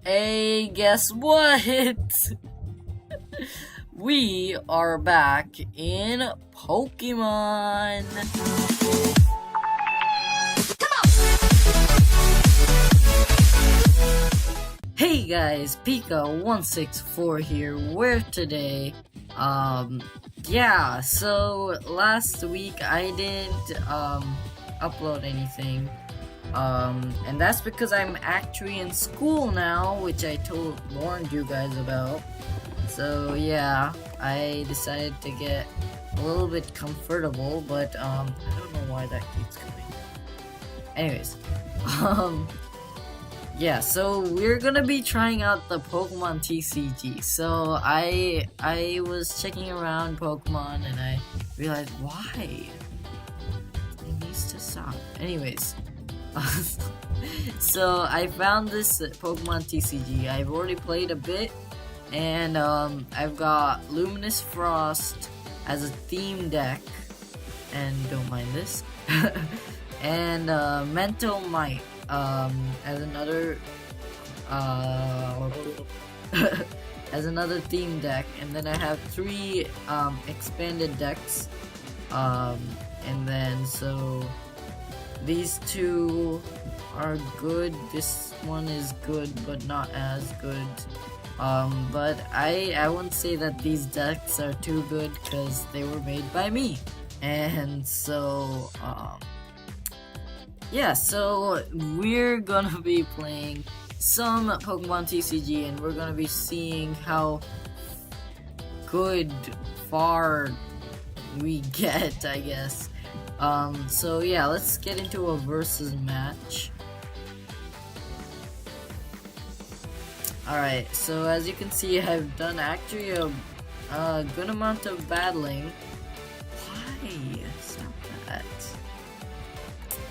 Hey, guess what? We are back in Pokemon. Hey guys, Pika164 here. Where today? Yeah. So last week I didn't upload anything. And that's because I'm actually in school now, which I warned you guys about. So yeah, I decided to get a little bit comfortable, but I don't know why that keeps coming. Anyways, yeah, so we're gonna be trying out the Pokemon TCG. So I was checking around Pokemon and I realized why it needs to stop. Anyways. So I found this Pokemon TCG. I've already played a bit, and I've got Luminous Frost as a theme deck, and don't mind this, and Mental Might as another as another theme deck, and then I have 3 expanded decks, and then so. These 2 are good. This one is good, but not as good. But I wouldn't say that these decks are too good because they were made by me. And so, yeah, so we're gonna be playing some Pokemon TCG and we're gonna be seeing how far we get, I guess. So yeah, let's get into a versus match. Alright, so as you can see, I've done actually a good amount of battling. Why? Stop that.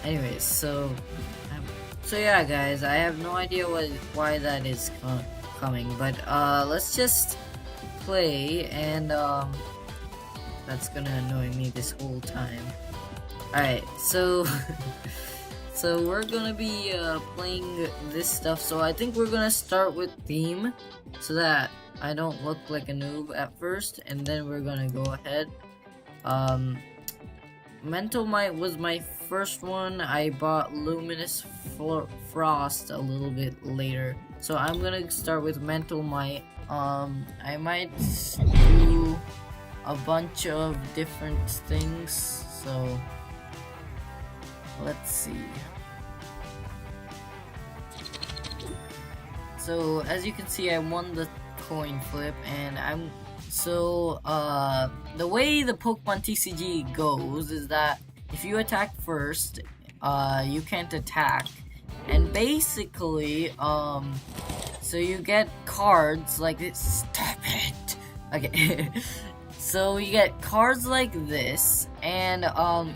Anyways, so yeah guys, I have no idea why that is coming, but let's just play, and that's gonna annoy me this whole time. Alright, so so we're gonna be playing this stuff. So I think we're gonna start with theme so that I don't look like a noob at first, and then we're gonna go ahead. Mental Might was my first one. I bought Luminous Frost a little bit later. So I'm gonna start with Mental Might. I might do a bunch of different things, so let's see. So as you can see, I won the coin flip, and the way the Pokemon TCG goes is that if you attack first, you can't attack, and basically, so you get cards like this. Stop it. Okay. So you get cards like this, and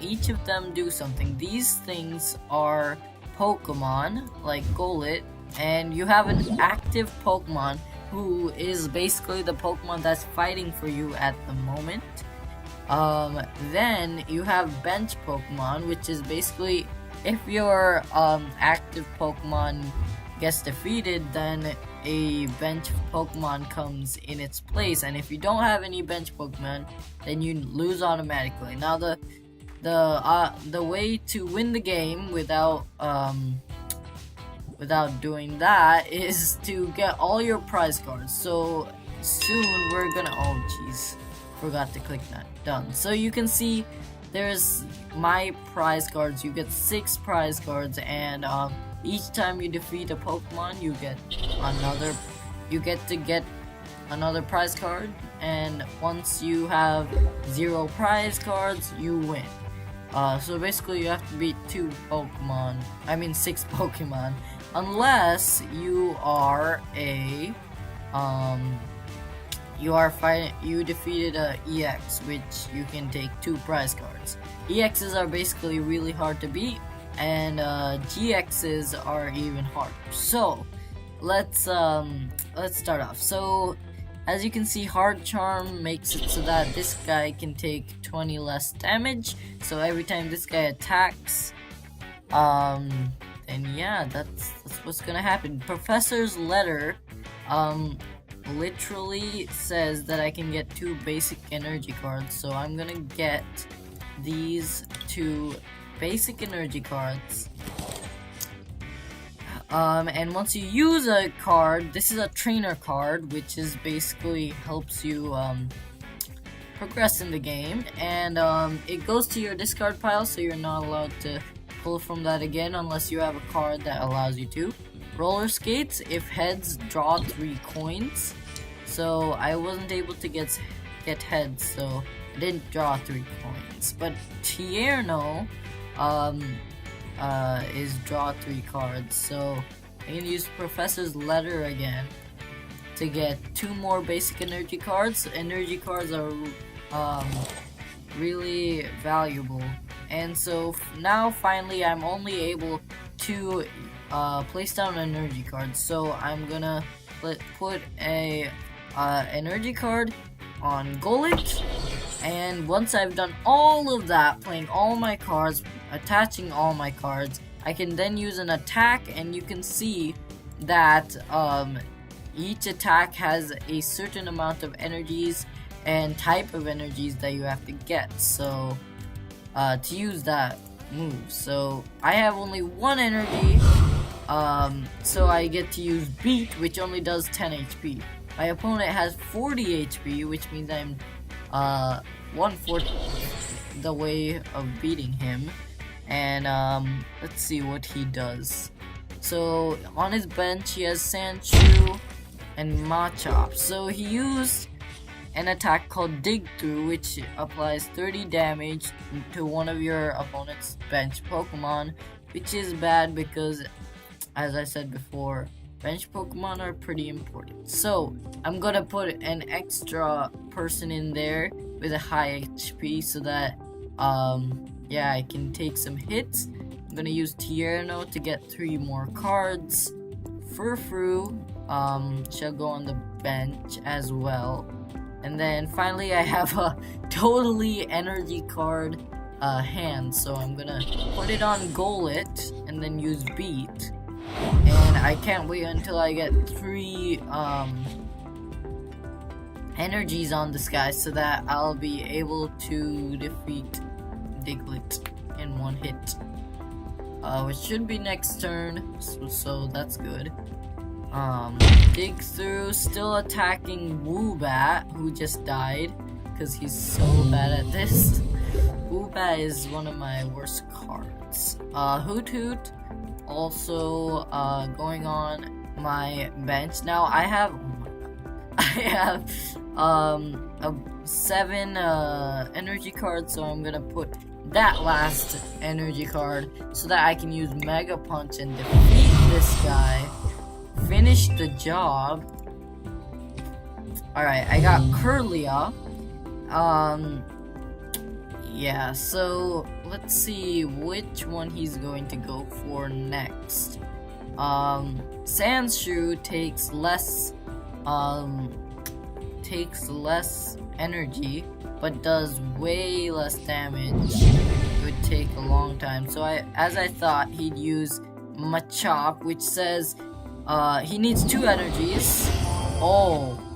each of them do something. These things are Pokemon, like Golett, and you have an active Pokemon who is basically the Pokemon that's fighting for you at the moment. Then you have bench Pokemon, which is basically if your active Pokemon gets defeated, then a bench Pokemon comes in its place, and if you don't have any bench Pokemon, then you lose automatically. Now the way to win the game without doing that is to get all your prize cards. So soon we're gonna, oh jeez, forgot to click that, done. So you can see there's my prize cards. You get 6 prize cards, and each time you defeat a Pokemon, you get to get another prize card, and once you have 0 prize cards, you win. So basically you have to beat 6 Pokemon, unless you are you defeated a EX, which you can take 2 prize cards. EXs are basically really hard to beat, and GXs are even harder. So let's start off. So as you can see, Hard Charm makes it so that this guy can take 20 less damage. So every time this guy attacks, then yeah, that's what's gonna happen. Professor's letter literally says that I can get 2 basic energy cards, so I'm gonna get these 2 basic energy cards. And once you use a card, this is a trainer card, which is basically helps you progress in the game, and it goes to your discard pile, so you're not allowed to pull from that again unless you have a card that allows you to. Roller skates, if heads, draw 3 coins. So I wasn't able to get heads, so I didn't draw 3 coins. But Tierno is draw 3 cards, so I can use Professor's letter again to get 2 more basic energy cards. Energy cards are really valuable, and so now finally I'm only able to place down energy cards. So I'm gonna put a energy card on Gullet, and once I've done all of that, playing all my cards, attaching all my cards, I can then use an attack, and you can see that each attack has a certain amount of energies and type of energies that you have to get, so to use that move. So I have only 1 energy, so I get to use Beat, which only does 10 HP. My opponent has 40 HP, which means I'm 1/4 the way of beating him. And let's see what he does. So on his bench he has Sandshrew and Machop. So he used an attack called Dig Through, which applies 30 damage to one of your opponent's bench Pokemon, which is bad because, as I said before, bench Pokemon are pretty important. So I'm gonna put an extra person in there with a high HP so that yeah, I can take some hits. I'm gonna use Tierno to get 3 more cards. Furfru shall go on the bench as well. And then finally I have a totally energy card hand, so I'm gonna put it on Gullet and then use Beat. And I can't wait until I get 3 energies on this guy so that I'll be able to defeat Diglett in 1 hit. Which should be next turn, so that's good. Dig Through, still attacking Woobat, who just died, because he's so bad at this. Woobat is one of my worst cards. Hoot Hoot, also going on my bench. Now I have a 7 energy cards, so I'm gonna put that last energy card so that I can use Mega Punch and defeat this guy. Finish the job. Alright, I got Curlia. Yeah, so let's see which one he's going to go for next. Sandshrew takes less energy, but does way less damage. It would take a long time. So as I thought, he'd use Machop, which says he needs 2 energies.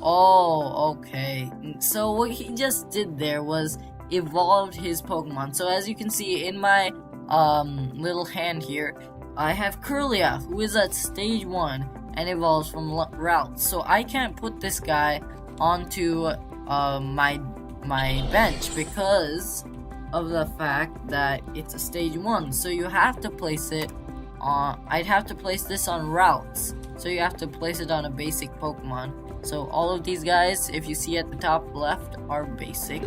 Okay. So what he just did there was evolved his Pokemon. So as you can see in my little hand here, I have Curlia, who is at stage 1 and evolves from Route. So I can't put this guy onto my bench because of the fact that it's a stage 1. So you have to place it on, I'd have to place this on routes. So you have to place it on a basic Pokemon. So all of these guys, if you see at the top left, are basic.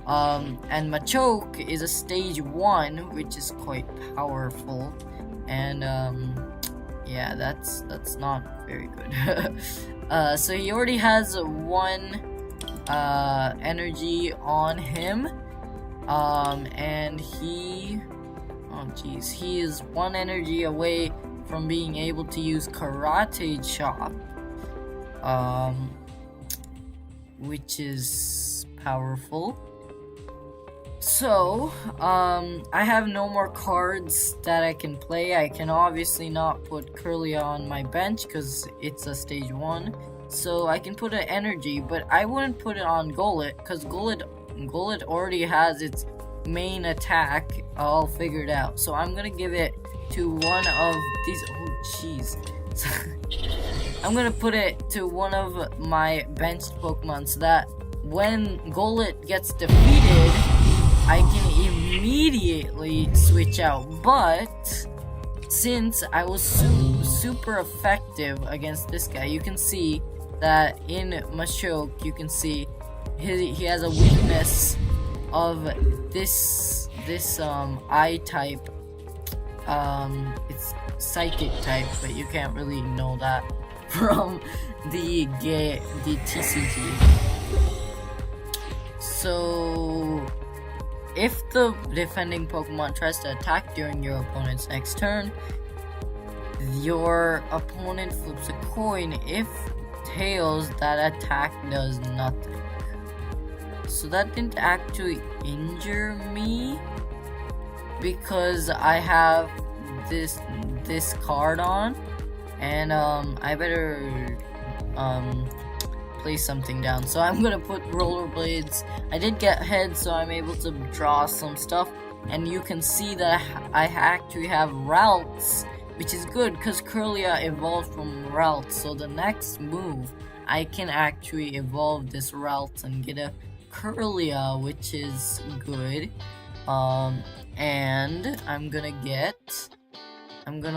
And Machoke is a stage 1, which is quite powerful. And yeah, that's not very good. So he already has 1 energy on him. And he is 1 energy away from being able to use Karate Chop, which is powerful. So, I have no more cards that I can play. I can obviously not put Curlia on my bench because it's a stage 1. So I can put an energy, but I wouldn't put it on Golett because Golett already has its main attack all figured out. So I'm gonna give it to one of these. Oh, jeez. I'm gonna put it to one of my benched Pokemon so that when Golett gets defeated, I can immediately switch out. But since I was super effective against this guy, you can see that in Machoke, you can see he has a weakness of this I type. It's psychic type, but you can't really know that from the TCG. So if the defending Pokemon tries to attack during your opponent's next turn, your opponent flips a coin. If tails, that attack does nothing. So that didn't actually injure me because I have this card on, and I better place something down. So I'm gonna put Rollerblades. I did get head, so I'm able to draw some stuff, and you can see that I actually have routes, which is good because Curlia evolved from routes. So the next move, I can actually evolve this route and get a Curlia, which is good. And I'm gonna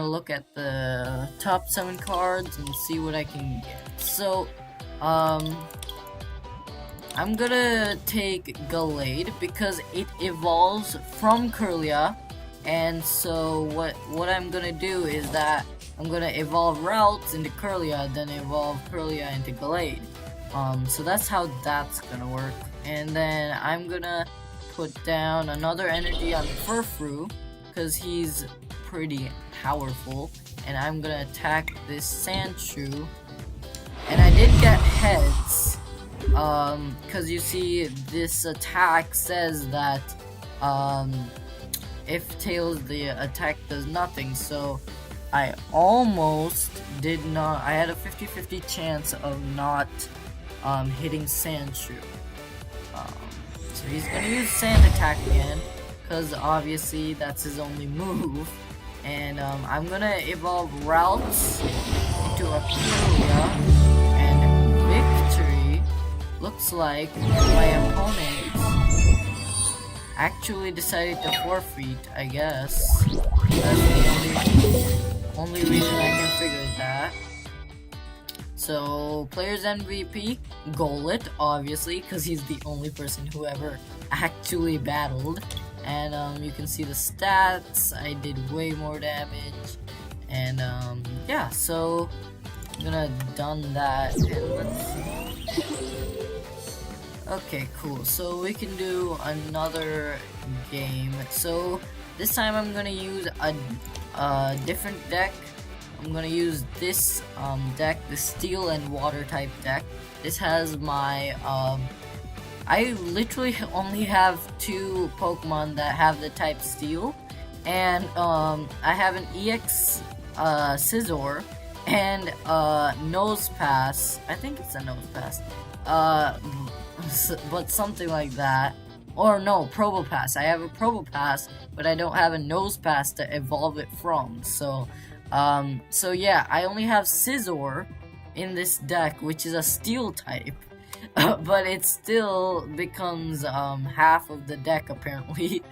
look at the top 7 cards and see what I can get. So I'm gonna take Gallade because it evolves from Curlia, and so what I'm gonna do is that I'm gonna evolve routes into Curlia, then evolve Curlia into Gallade. So that's how that's gonna work. And then I'm gonna put down another energy on Furfrou because he's pretty powerful, and I'm gonna attack this Sandshrew. And I did get heads, because you see this attack says that if tails, the attack does nothing. So I almost did not. I had a 50-50 chance of not hitting Sandshrew. So he's gonna use Sand Attack again, because obviously that's his only move. And I'm gonna evolve Routes into a Curlia, and victory. Looks like my opponent actually decided to forfeit, I guess. That's the only reason I can figure that. So, player's MVP, Golett, obviously, because he's the only person who ever actually battled. And you can see the stats. I did way more damage. And yeah, so I'm gonna done that. And let's see. Okay, cool. So we can do another game. So this time I'm gonna use a different deck. I'm gonna use this deck, the Steel and Water type deck. This has my I literally only have 2 Pokemon that have the type Steel, and I have an EX Scizor and Nose Pass. I think it's a Nose Pass, but something like that. Or no, Probopass. I have a Probopass, but I don't have a Nose Pass to evolve it from. So yeah, I only have Scizor in this deck, which is a Steel type. But it still becomes half of the deck apparently.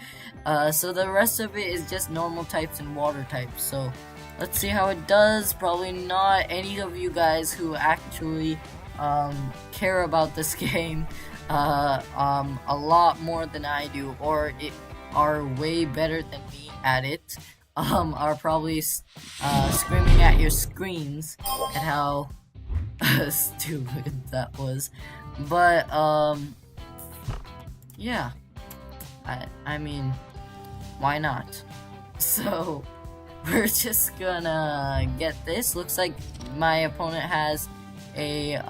So the rest of it is just normal types and water types. So let's see how it does. Probably not any of you guys who actually care about this game a lot more than I do, or are way better than me at it, are probably screaming at your screens at how stupid that was. But yeah, I mean, why not? So we're just gonna get this. Looks like my opponent has a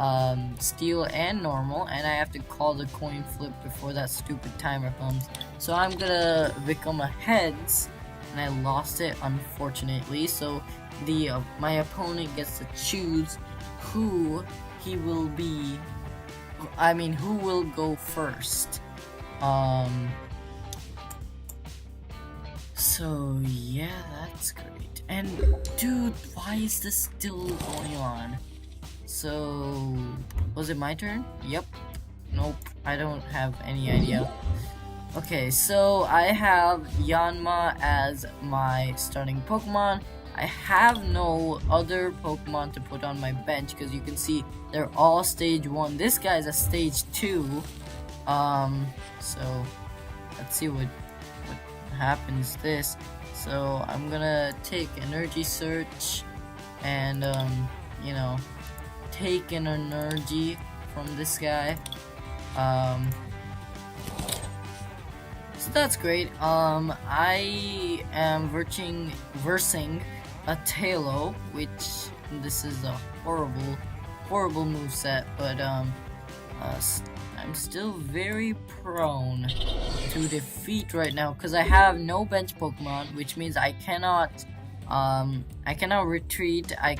steel and normal, and I have to call the coin flip before that stupid timer comes. So I'm gonna become a heads, and I lost it unfortunately. So the my opponent gets to choose who he will be. I mean, who will go first. So yeah, that's great. And dude, why is this still going on? So was it my turn? Yep. Nope, I don't have any idea. Okay, so I have Yanma as my starting Pokemon. I have no other Pokemon to put on my bench because you can see they're all stage 1. This guy's a stage 2. So let's see what happens this. So I'm gonna take Energy Search and you know, take an energy from this guy. So that's great. I am versing a Tailo, which this is a horrible moveset, but I'm still very prone to defeat right now because I have no bench Pokemon, which means I cannot retreat. I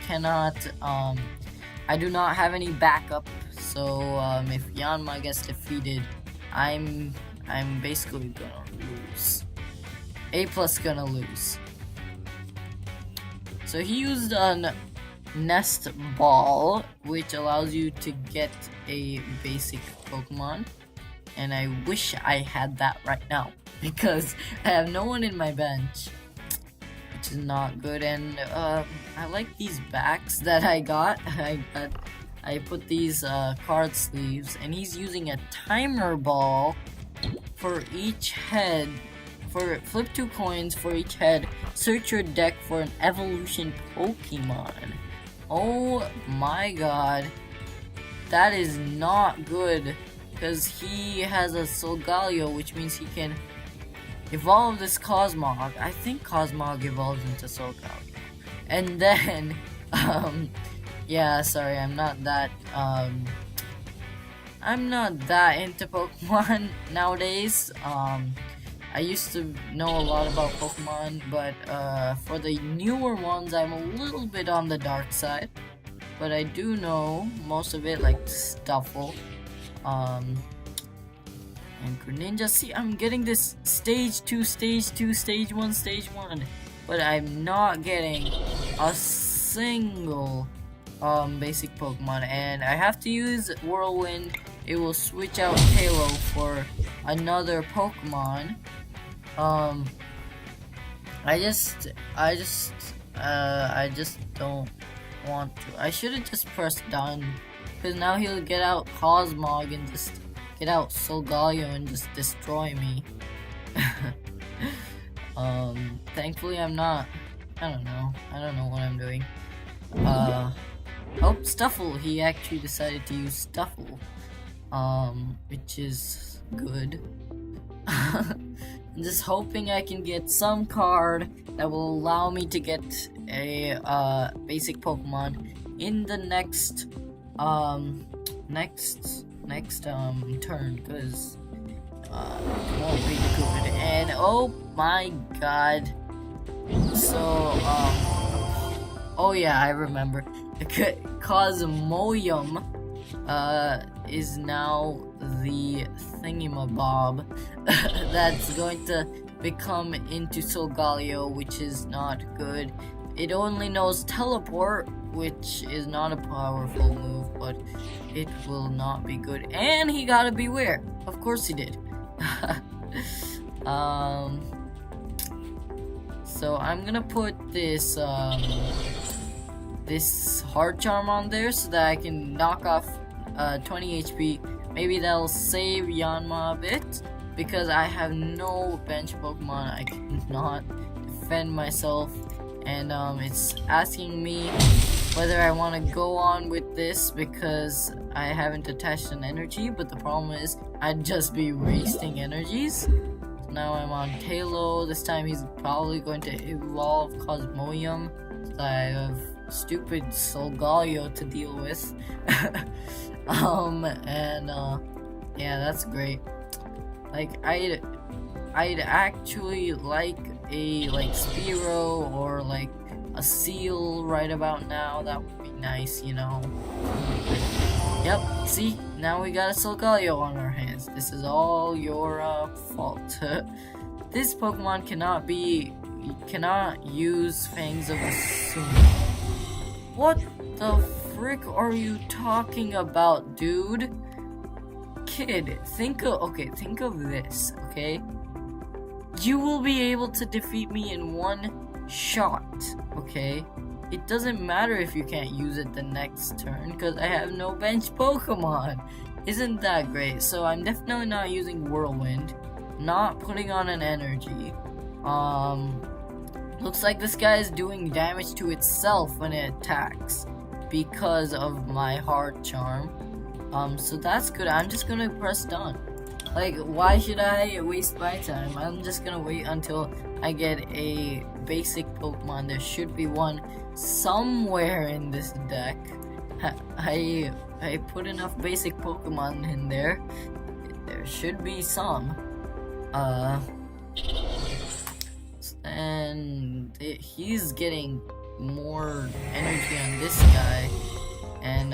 do not have any backup. So if Yanma gets defeated, I'm basically gonna lose. A+ gonna lose. So he used a Nest Ball, which allows you to get a basic Pokemon, and I wish I had that right now because I have no one in my bench, which is not good. And I like these backs that I got. I put these card sleeves, and he's using a timer ball for each head. For flip 2 coins for each head. Search your deck for an evolution Pokemon. Oh my god, that is not good because he has a Solgaleo, which means he can evolve this Cosmog. I think Cosmog evolves into Solgaleo, and then yeah, sorry, I'm not that into Pokemon nowadays. I used to know a lot about Pokemon, but for the newer ones, I'm a little bit on the dark side. But I do know most of it, like Stuffle, and Greninja. See, I'm getting this stage 2, stage 2, stage 1, stage 1, but I'm not getting a single basic Pokemon, and I have to use Whirlwind. It will switch out Halo for another Pokemon. I just don't want to. I should have just pressed done, because now he'll get out Cosmog and just get out Solgaleo and just destroy me. Thankfully I'm not. I don't know what I'm doing. Oh, Stuffle. He actually decided to use Stuffle, which is good. I'm just hoping I can get some card that will allow me to get a basic Pokemon in the next turn, because it won't be good. And oh my god, so oh yeah, I remember. Cosmoem is now the thingamabob that's going to become into Solgaleo, which is not good. It only knows Teleport, which is not a powerful move, but it will not be good. And he got a Beware. Of course he did. So I'm gonna put this this Hard Charm on there so that I can knock off 20 HP. Maybe that'll save Yanma a bit, because I have no bench Pokemon. I cannot defend myself, and it's asking me whether I want to go on with this because I haven't attached an energy, but the problem is I'd just be wasting energies. So now I'm on Tailo. This time he's probably going to evolve Cosmoem, so I have stupid Solgaleo to deal with. Yeah, that's great. Like, I'd actually like a Spearow or like a Seal right about now. That would be nice, you know. Yep, see, now we got a Solgaleo on our hands. This is all your fault. This Pokemon cannot use Fangs of Asuna. What the frick are you talking about, dude? Kid, think of this, okay? You will be able to defeat me in one shot, okay? It doesn't matter if you can't use it the next turn, because I have no bench Pokemon. Isn't that great? So I'm definitely not using Whirlwind, not putting on an energy. Looks like this guy is doing damage to itself when it attacks because of my Hard Charm. So that's good. I'm just gonna press done. Like, why should I waste my time? I'm just gonna wait until I get a basic Pokemon. There should be one somewhere in this deck. I put enough basic Pokemon in there. There should be some. And he's getting more energy on this guy. And,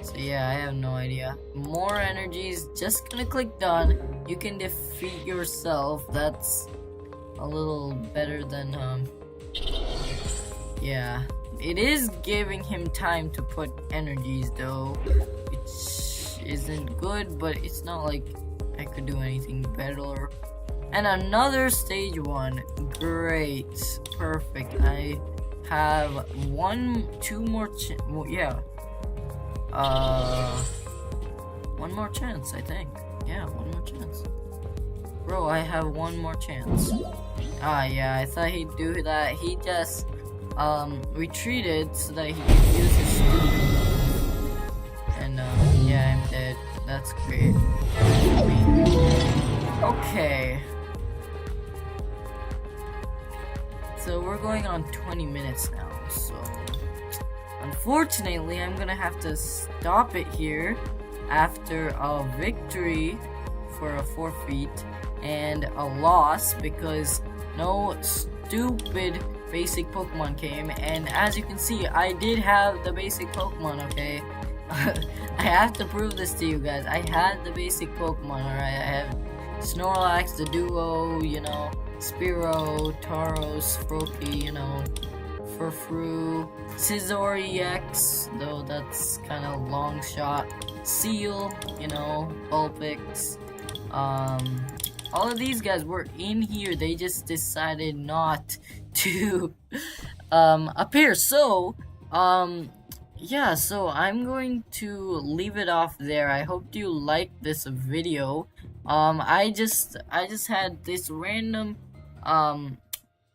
so yeah, I have no idea. More energies, just gonna click done. You can defeat yourself. That's a little better than, yeah. It is giving him time to put energies though, which isn't good, but it's not like I could do anything better. And another stage 1. Great. Perfect. I have two more one more chance, I think. Yeah, one more chance. Bro, I have one more chance. Yeah, I thought he'd do that. He just, retreated so that he could use his stupid move. And, yeah, I'm dead. That's great. Okay. So we're going on 20 minutes now, so unfortunately I'm gonna have to stop it here after a victory for a forfeit and a loss because no stupid basic Pokemon came. And as you can see, I did have the basic Pokemon, okay? I have to prove this to you guys. I had the basic Pokemon, alright? I have Snorlax, the duo, you know, Spearow, Tauros, Froakie, you know, Furfrou, Scizor EX, though that's kind of long shot, Seal, you know, Vulpix, all of these guys were in here. They just decided not to appear. So yeah, so I'm going to leave it off there. I hope you liked this video. I just had this random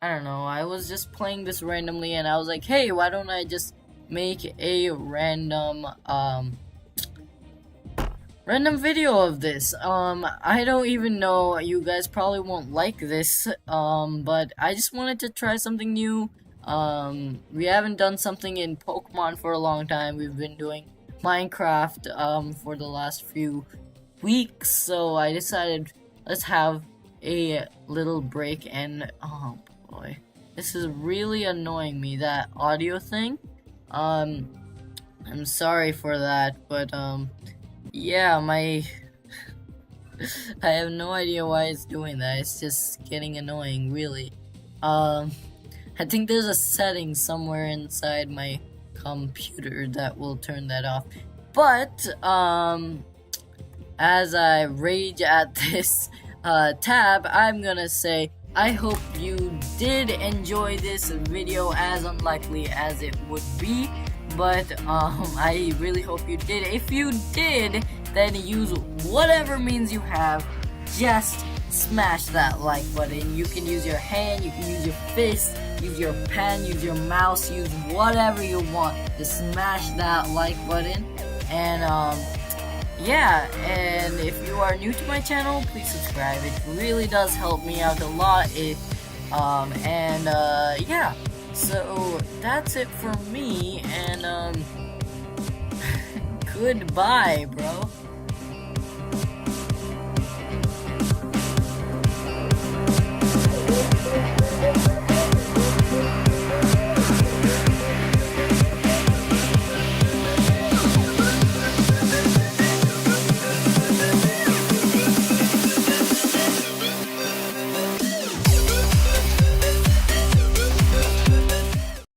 I don't know, I was just playing this randomly and I was like, hey, why don't I just make a random video of this. I don't even know, you guys probably won't like this, but I just wanted to try something new. We haven't done something in Pokemon for a long time. We've been doing Minecraft for the last few weeks, so I decided let's have a little break. And oh boy, this is really annoying me, that audio thing. I'm sorry for that, but yeah, I have no idea why it's doing that. It's just getting annoying, really. I think there's a setting somewhere inside my computer that will turn that off. But as I rage at this tab, I'm gonna say I hope you did enjoy this video, as unlikely as it would be, but I really hope you did. If you did, then use whatever means you have, just smash that like button. You can use your hand, you can use your fist, use your pen, use your mouse, use whatever you want. Just smash that like button. And yeah, and if you are new to my channel, please subscribe. It really does help me out a lot. Yeah, So that's it for me, and goodbye, bro.